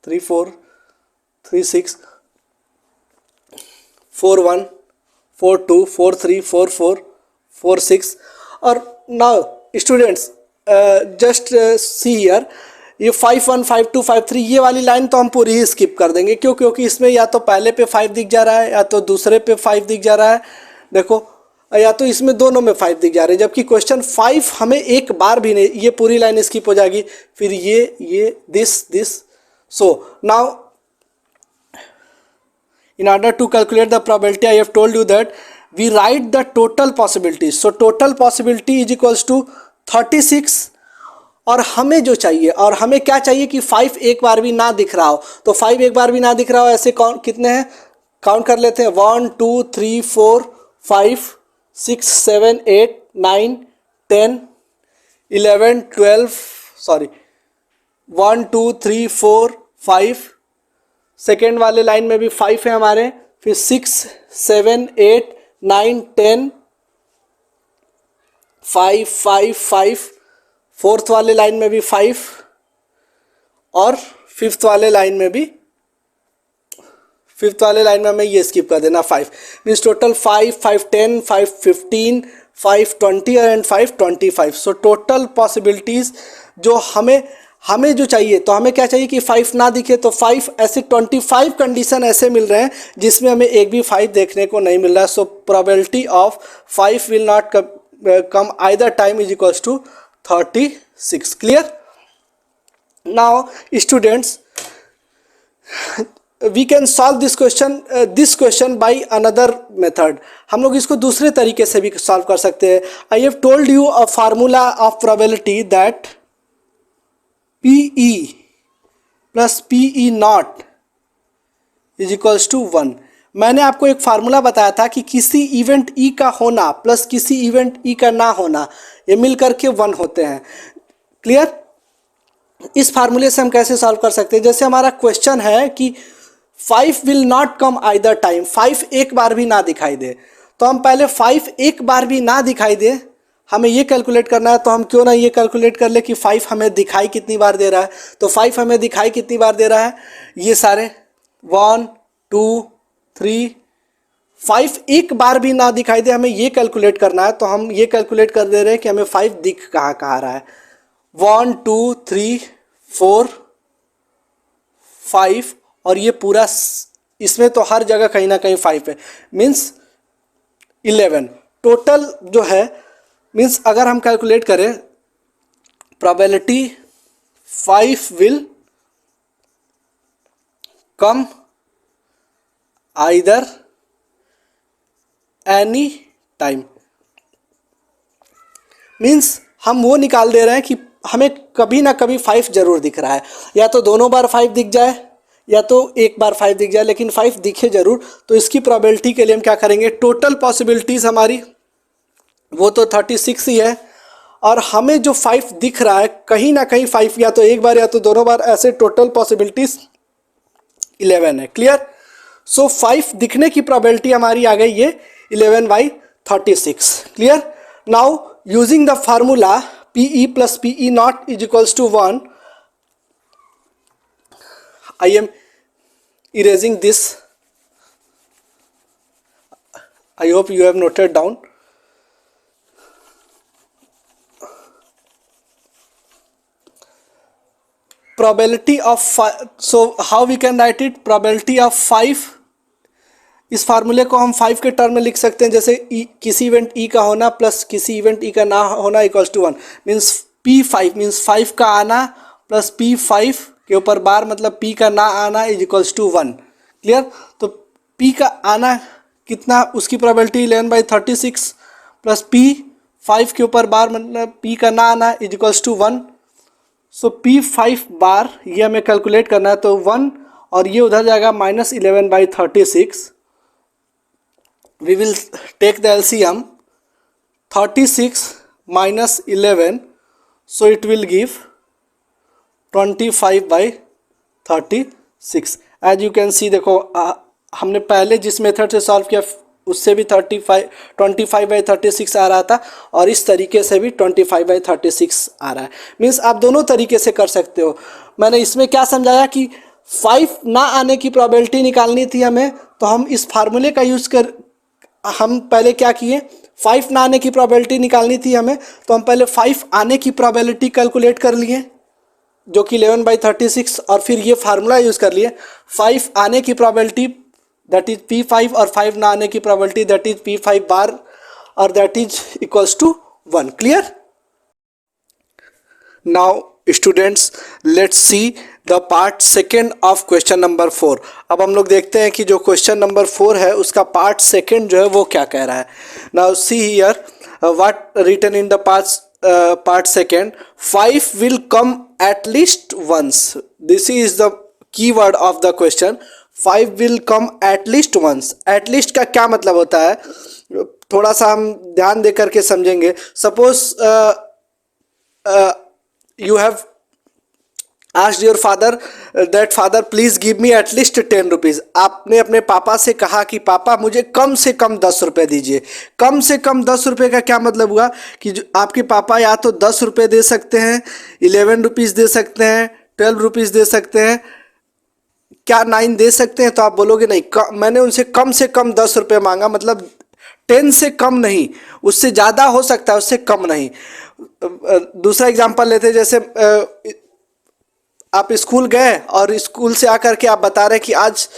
3 4 3 6 4 1 4 2 4 3 4 4 4 6। और now students just see here, ये 5 1 5 2 5 3 ये वाली लाइन तो हम पूरी ही स्किप कर देंगे। क्यों? क्योंकि इसमें या तो पहले पे 5 दिख जा रहा है या तो दूसरे पे 5 दिख जा रहा है। देखो, या तो इसमें दोनों में 5 दिख जा रहे हैं, जबकि क्वेश्चन 5 हमें एक बार भी नहीं, ये पूरी लाइन स्किप हो जाएगी। फिर ये this. So now in order to calculate the probability I have told you that we write the total possibilities। so total possibility is equals to 36। और हमें जो चाहिए, और हमें क्या चाहिए कि 5 एक बार भी ना दिख रहा हो। तो 5 एक बार भी ना दिख रहा हो, ऐसे कितने हैं काउंट कर लेते हैं। 1 2 3 4 5 6 7 8 9 10 11 12 सॉरी 1 2 3 4 5। सेकेंड वाले लाइन में भी 5 है हमारे, फिर 6 7 8 9 10 5 5 5। फोर्थ वाले लाइन में भी 5 और फिफ्थ वाले लाइन में हमें ये स्किप कर देना 5। Means total 5 5 10 5 15 5 20 and 5 25। So total possibilities जो हमें जो चाहिए, तो हमें क्या चाहिए कि 5 ना दिखे, तो 5 ऐसे 25 कंडीशन ऐसे मिल रहे हैं जिसमें हमें एक भी 5 देखने को नहीं मिल रहा है। So probability of 5 will not come either time is equals to 36। Clear? Now students we can solve this question by another method. हम लोग इसको दूसरे तरीके से भी सॉल्व कर सकते हैं। I have told you a formula of probability that PE plus PE not is equals to 1। मैंने आपको एक फार्मूला बताया था कि किसी इवेंट E का होना प्लस किसी इवेंट E का ना होना, ये मिल करके 1 होते हैं। क्लियर? इस फार्मूले से हम कैसे सॉल्व कर सकते हैं? जैसे हमारा क्वेश्चन है कि 5 will not come either time, 5 एक बार भी ना दिखाई दे, तो हम पहले 5 एक बार भी ना दिखाई दे हमें ये कैलकुलेट करना है, तो हम क्यों ना ये कैलकुलेट कर ले कि 5 हमें दिखाई कितनी बार दे रहा है। तो 5 हमें दिखाई कितनी बार दे रहा है, ये सारे 1 2 3 5 एक बार भी ना दिखाई दे, हमें ये कैलकुलेट करना है। तो हम ये कैलकुलेट कर दे रहे हैं कि हमें 5 दिख कहाँ कहाँ रहा है। 1 2 3 4 5 और ये पूरा इसमें तो हर जगह कहीं ना कहीं 5 है, मीन्स 11 टोटल जो है। मीन्स अगर हम कैलकुलेट करें probability 5 will come either any time, means हम वो निकाल दे रहे हैं कि हमें कभी ना कभी 5 जरूर दिख रहा है, या तो दोनों बार 5 दिख जाए या तो एक बार 5 दिख जाए, लेकिन 5 दिखे जरूर। तो इसकी प्रोबेबिलिटी के लिए हम क्या करेंगे, टोटल पॉसिबिलिटीज़ हमारी वो तो 36 ही है, और हमें जो 5 दिख रहा है कहीं ना कहीं 5 या तो एक बार या तो दोनों बार, ऐसे टोटल पॉसिबिलिटीज़ 11 है। क्लियर। सो 5 दिखने की प्रोबेबिलिटी हमारी आ गई ये 11/36। Clear. Now using the formula PE plus PE naught is equals to 1, I am erasing this. I hope you have noted down. Probability of 5, so how we can write it, probability of 5, इस फार्मूले को हम 5 के term में लिख सकते हैं, जैसे किसी इवेंट E का होना प्लस किसी इवेंट E का ना होना equals to 1, means P5 means 5 का आना प्लस P5 के ऊपर बार मतलब P का ना आना इज इक्वल्स टू 1। क्लियर। तो P का आना कितना, उसकी प्रोबेबिलिटी 11/36 प्लस P5 के ऊपर बार मतलब P का ना आना is equals to 1। So P5 बार ये हमें कैलकुलेट करना है, तो 1 और ये उधर जाएगा -11/36। We will take the LCM, 36 minus 11, so it will give 25/36। As you can see, देखो हमने पहले जिस मेथड से सॉल्व किया उससे भी 25/36 आ रहा था, और इस तरीके से भी 25/36 आ रहा है। मीन्स आप दोनों तरीके से कर सकते हो। मैंने इसमें क्या समझाया कि 5 ना आने की प्रोबेबिलिटी निकालनी थी हमें, तो हम इस फार्मूले का यूज़ कर, हम पहले क्या किए, 5 ना आने की प्रोबेबिलिटी निकालनी थी हमें, तो हम पहले 5 आने की प्रोबेबिलिटी कैलकुलेट कर लिए जो कि 11/36, और फिर ये फार्मूला यूज़ कर लिए 5 आने की प्रोबेबिलिटी दैट इज P5 और 5 ना आने की प्रोबेबिलिटी दैट इज P5 बार, और that is equals to 1। Clear. Now students let's see the part second of question number 4। अब हम लोग देखते हैं कि जो क्वेश्चन नंबर 4 है उसका पार्ट सेकेंड जो है वो क्या कह रहा है। Now see here what written in the part second, 5 will come at least once. This is the key word of the question, 5 will come at least once. At least का क्या मतलब होता है, थोड़ा सा हम ध्यान दे करके समझेंगे। Suppose you have asked your father that father please give me at least 10 rupees। आपने अपने पापा से कहा कि पापा मुझे कम से कम 10 रुपये दीजिए। कम से कम 10 रुपये का क्या मतलब हुआ कि जो आपके पापा या तो 10 रुपये दे सकते हैं, 11 रुपीज़ दे सकते हैं, 12 रुपीज़ दे सकते हैं, क्या 9 दे सकते हैं। तो आप बोलोगे नहीं, मैंने उनसे कम से कम 10 रुपये मांगा, मतलब 10 से कम नहीं, उससे ज़्यादा हो सकता है, उससे कम नहीं। दूसरा एग्जांपल लेते हैं, जैसे आप स्कूल गए और स्कूल से आकर के आप बता रहे हैं कि आज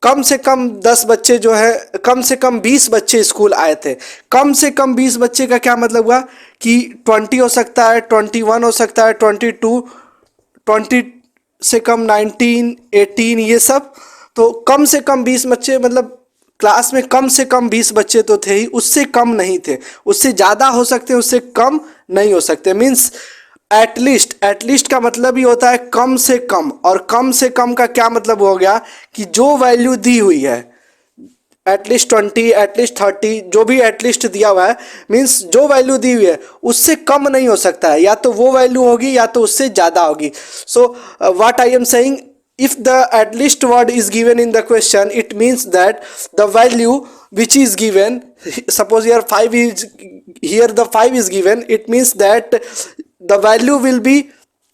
कम से कम 10 बच्चे जो है, कम से कम 20 बच्चे स्कूल आए थे। कम से कम 20 बच्चे का क्या मतलब हुआ कि 20 हो सकता है, 21 हो सकता है, 22, 20 से कम 19, 18, ये सब। तो कम से कम 20 बच्चे मतलब क्लास में कम से कम 20 बच्चे तो थे ही, उससे कम नहीं थे। उससे ज़्यादा हो सकते हैं, उससे कम नहीं हो सकते। मीन्स एटलीस्ट का मतलब ही होता है कम से कम, और कम से कम का क्या मतलब हो गया कि जो वैल्यू दी हुई है, एटलीस्ट 20, एटलीस्ट 30, जो भी एटलीस्ट दिया हुआ है, मीन्स जो वैल्यू दी हुई है उससे कम नहीं हो सकता है, या तो वो वैल्यू होगी या तो उससे ज़्यादा होगी। So what I am saying, if the at least word is given in the question, it means that the value which is given, suppose here 5 is, here the 5 is given, it means that the value will be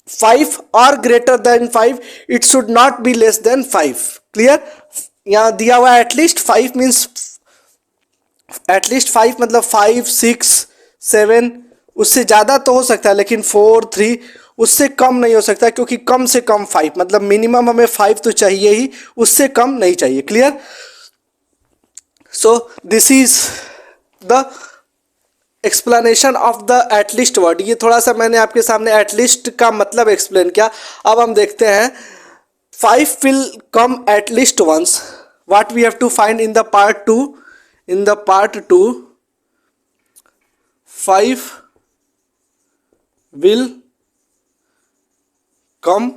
5 or greater than 5, it should not be less than 5. Clear? यहाँ दिया हुआ at least 5 means at least 5 मतलब 5 6 7, उससे ज़्यादा तो हो सकता है लेकिन 4 3 उससे कम नहीं हो सकता, क्योंकि कम से कम 5 मतलब मिनिमम हमें 5 तो चाहिए ही, उससे कम नहीं चाहिए. Clear? So this is the explanation of the at least word. ये थोड़ा सा मैंने आपके सामने एटलीस्ट का मतलब एक्सप्लेन किया. अब हम देखते हैं 5 will come at least once. What we have to find in the part 2. In the part 2 5 will come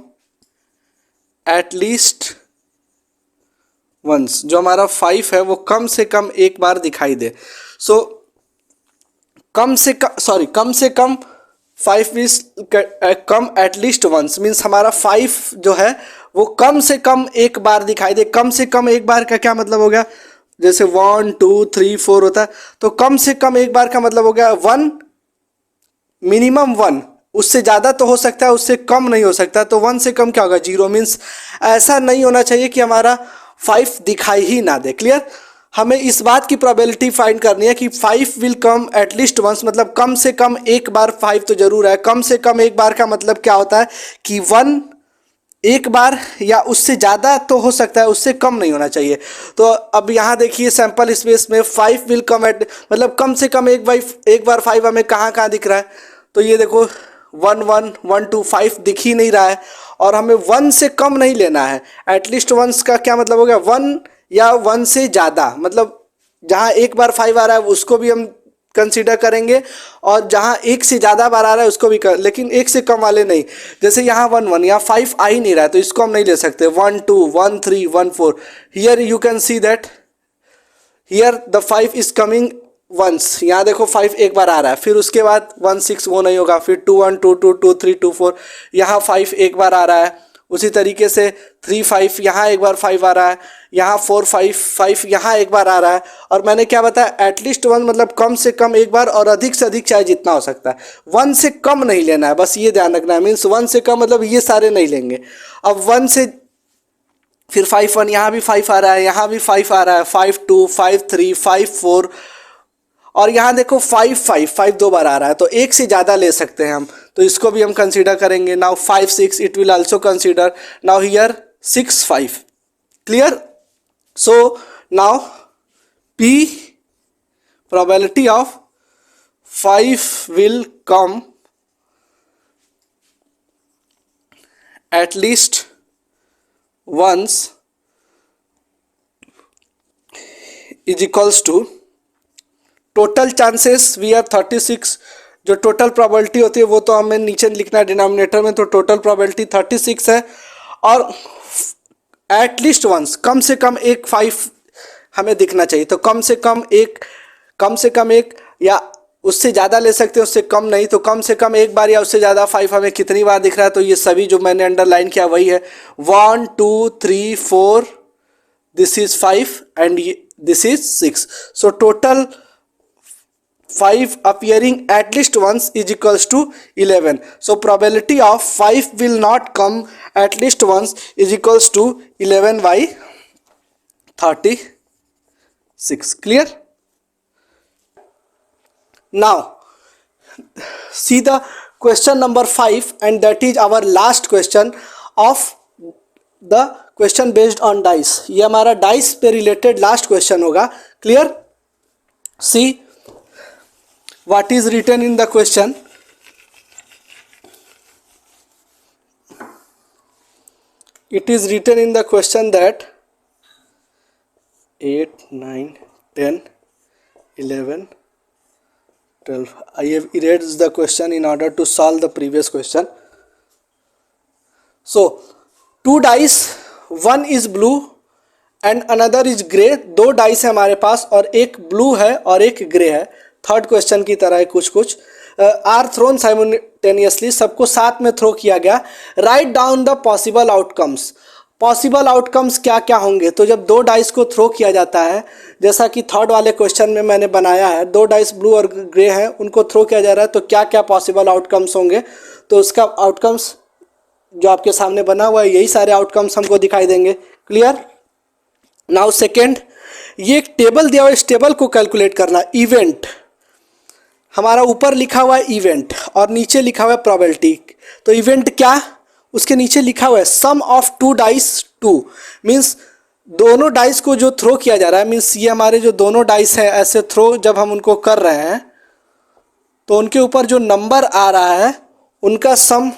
at least once. जो हमारा 5 है वो कम से कम एक बार दिखाई दे. सो कम से कम 5 will come at least once means हमारा 5 जो है वो कम से कम एक बार दिखाई दे. कम से कम एक बार का क्या मतलब हो गया? जैसे 1 2 3 4 होता है, तो कम से कम एक बार का मतलब हो गया 1, मिनिमम 1. उससे ज़्यादा तो हो सकता है, उससे कम नहीं हो सकता. तो 1 से कम क्या होगा? 0. मीन्स ऐसा नहीं होना चाहिए कि हमारा 5 दिखाई ही ना दे. क्लियर? हमें इस बात की प्रोबेबिलिटी फाइंड करनी है कि 5 विल कम एटलीस्ट वंस, मतलब कम से कम एक बार 5 तो जरूर है. कम से कम एक बार का मतलब क्या होता है कि 1 एक बार या उससे ज़्यादा तो हो सकता है, उससे कम नहीं होना चाहिए. तो अब यहाँ देखिए सैंपल स्पेस में 5 विल कम एट मतलब कम से कम एक बार 5 हमें कहाँ कहाँ दिख रहा है? तो ये देखो 1 1 1 2 5 दिख ही नहीं रहा है, और हमें 1 से कम नहीं लेना है. एटलीस्ट वंस का क्या मतलब हो गया? 1 या 1 से ज़्यादा, मतलब जहाँ एक बार 5 आ रहा है उसको भी हम कंसीडर करेंगे, और जहाँ एक से ज़्यादा बार आ रहा है उसको भी लेकिन एक से कम वाले नहीं. जैसे यहाँ 1 1, यहाँ 5 आ ही नहीं रहा है तो इसको हम नहीं ले सकते. 1 2 1 3 1 4, here you can see that here the 5 is coming once. यहाँ देखो 5 एक बार आ रहा है, फिर उसके बाद 1 6 वो नहीं होगा, फिर 2 1 2 2 2 3 2 4, यहाँ 5 एक बार आ रहा है. उसी तरीके से 3 5 यहाँ एक बार 5 आ रहा है, यहाँ 4 5 5 यहाँ एक बार आ रहा है. और मैंने क्या बताया? एटलीस्ट 1 मतलब कम से कम एक बार, और अधिक से अधिक चाहे जितना हो सकता है. 1 से कम नहीं लेना है, बस ये ध्यान रखना है. मीन्स 1 से कम मतलब ये सारे नहीं लेंगे. अब 1 से फिर 5 1, यहाँ भी 5 आ रहा है, यहाँ भी 5 आ रहा है, 5 2 5 3 5 4, और यहाँ देखो 5 5 5 दो बार आ रहा है, तो एक से ज़्यादा ले सकते हैं हम, तो इसको भी हम कंसीडर करेंगे. Now 5 6 it will also consider. Now here 6 5. Clear? So now P probability of 5 will come at least once is equals to total chances we are 36. जो टोटल प्रोबेबिलिटी होती है वो तो हमें नीचे लिखना है डिनोमिनेटर में, तो टोटल प्रोबेबिलिटी 36 है. और एटलीस्ट वंस कम से कम एक 5 हमें दिखना चाहिए. तो कम से कम एक या उससे ज़्यादा ले सकते हैं, उससे कम नहीं. तो कम से कम एक बार या उससे ज़्यादा 5 हमें कितनी बार दिख रहा है? तो ये सभी जो मैंने अंडरलाइन किया वही है. 1 2 3 4, this is 5 and this is 6. So total 5 appearing at least once is equals to 11. So probability of 5 will not come at least once is equals to 11 by 36. Clear? Now see the question number 5, and that is our last question of the question based on dice. ये हमारा dice पे related last question होगा. Clear? See what is written in the question. It is written in the question that 8 9 10 11 12. I have erased the question in order to solve the previous question. So 2 dice, one is blue and another is grey. 2 dice है हमारे पास, और एक blue है और एक grey है. Third question की तरह है कुछ आर थ्रोन साइमल्टेनियसली, सबको साथ में थ्रो किया गया. Write down the possible outcomes. Possible outcomes क्या क्या होंगे। तो जब दो डाइस को थ्रो किया जाता है, जैसा कि थर्ड वाले क्वेश्चन में मैंने बनाया है, दो डाइस ब्लू और ग्रे हैं, उनको थ्रो किया जा रहा है, तो क्या क्या पॉसिबल आउटकम्स होंगे। तो उसका आउटकम्स जो आपके सामने बना हुआ है, यही सारे आउटकम्स हमको दिखाई देंगे। क्लियर। नाउ सेकेंड, ये एक टेबल दिया हुआ है, इस टेबल को कैलकुलेट करना। इवेंट हमारा ऊपर लिखा हुआ है इवेंट और नीचे लिखा हुआ है प्रोबेबिलिटी। तो इवेंट क्या, उसके नीचे लिखा हुआ है sum of two dice two, means दोनों डाइस को जो थ्रो किया जा रहा है, मीन्स ये हमारे जो दोनों डाइस हैं ऐसे थ्रो जब हम उनको कर रहे हैं तो उनके ऊपर जो नंबर आ रहा है उनका सम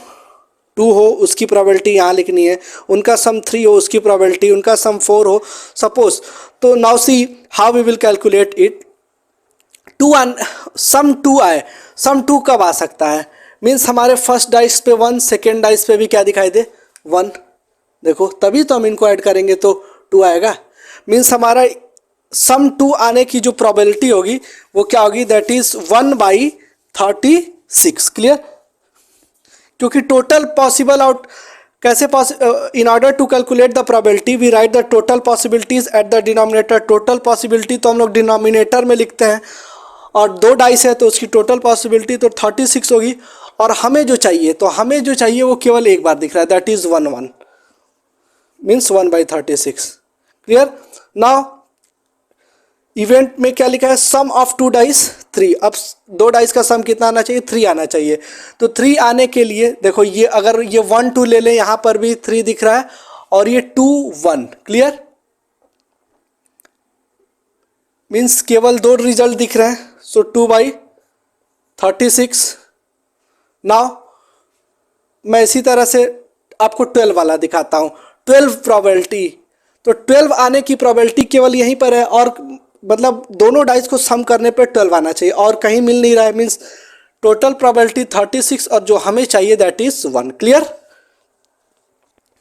2 हो, उसकी प्रोबेबिलिटी यहाँ लिखनी है। उनका सम 3 हो, उसकी प्रोबेबिलिटी। उनका सम 4 हो सपोज। तो now see how we will calculate it. Sum 2 आए, सम 2 कब आ सकता है, मीन्स हमारे फर्स्ट डाइस पे 1, सेकेंड डाइस पे भी क्या दिखाई दे 1। देखो तभी तो हम इनको ऐड करेंगे तो 2 आएगा। मीन्स हमारा सम 2 आने की जो प्रोबेबिलिटी होगी वो क्या होगी, दैट इज 1/36। क्लियर। क्योंकि टोटल पॉसिबल आउट कैसे in order to calculate the probability we write the total possibilities at the denominator. Total possibility तो हम लोग डिनोमिनेटर में लिखते हैं और दो डाइस है तो उसकी टोटल पॉसिबिलिटी तो 36 होगी। और हमें जो चाहिए, तो हमें जो चाहिए वो केवल एक बार दिख रहा है, that is 1 means 1/36। Clear. Now event में क्या लिखा है, सम ऑफ टू डाइस 3। अब दो डाइस का सम कितना आना चाहिए, 3 आना चाहिए। तो 3 आने के लिए देखो, ये अगर ये 1 2 ले लें, यहाँ पर भी 3 दिख रहा है और ये 2 1। क्लियर। मीन्स केवल दो रिजल्ट दिख रहे हैं। सो 2/36। नाउ मैं इसी तरह से आपको 12 वाला दिखाता हूँ। 12 प्रोबेबिलिटी, तो 12 आने की प्रोबेबिलिटी केवल यहीं पर है, और मतलब दोनों डाइस को सम करने पे 12 आना चाहिए और कहीं मिल नहीं रहा है। मीन्स टोटल प्रोबेबिलिटी 36 और जो हमें चाहिए that is 1। Clear.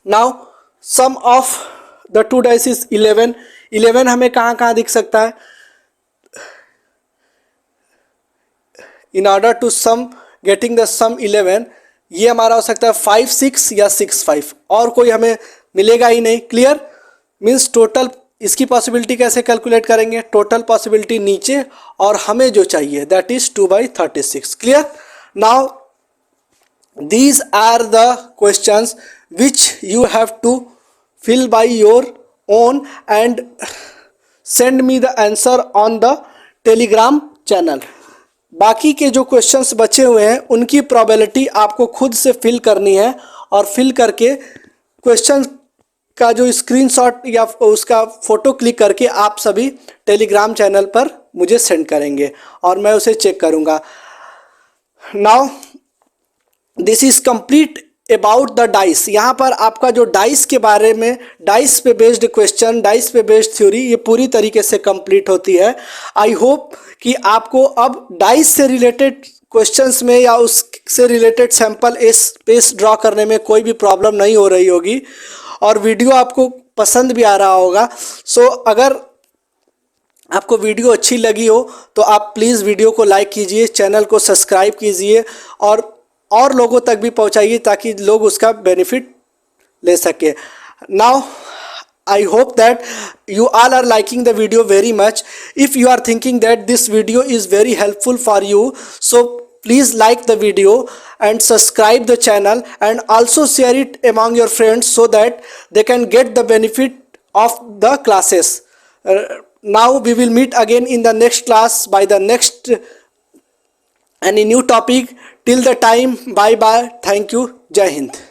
Now sum of the two dice is 11। 11 हमें कहाँ कहाँ दिख सकता है, in order to sum getting the sum 11, ये हमारा हो सकता है 5 6 या 6 5, और कोई हमें मिलेगा ही नहीं। क्लियर। मीन्स टोटल इसकी पॉसिबिलिटी कैसे कैलकुलेट करेंगे, टोटल पॉसिबिलिटी नीचे और हमें जो चाहिए that is 2/36। Clear. Now these are the questions which you have to fill by your own and send me the answer on the Telegram channel. बाकी के जो क्वेश्चंस बचे हुए हैं उनकी प्रोबेबिलिटी आपको खुद से फिल करनी है और फिल करके क्वेश्चन का जो स्क्रीनशॉट या उसका फोटो क्लिक करके आप सभी टेलीग्राम चैनल पर मुझे सेंड करेंगे और मैं उसे चेक करूंगा। Now this is complete about the dice. यहाँ पर आपका जो डाइस के बारे में, डाइस पे बेस्ड क्वेश्चन, डाइस पे बेस्ड थ्योरी, ये पूरी तरीके से कंप्लीट होती है। आई होप कि आपको अब डाइस से रिलेटेड क्वेश्चंस में या उससे रिलेटेड सैंपल स्पेस ड्रॉ करने में कोई भी प्रॉब्लम नहीं हो रही होगी और वीडियो आपको पसंद भी आ रहा होगा। सो अगर आपको वीडियो अच्छी लगी हो तो आप प्लीज़ वीडियो को लाइक कीजिए, चैनल को सब्सक्राइब कीजिए और लोगों तक भी पहुंचाइए ताकि लोग उसका बेनिफिट ले सके। Now I hope that you all are liking the video very much. If you are thinking that this video is very helpful for you, so please like the video and subscribe the channel and also share it among your friends so that they can get the benefit of the classes. Now we will meet again in the next class by the next any new topic. Till the time, bye bye. Thank you. Jai Hind.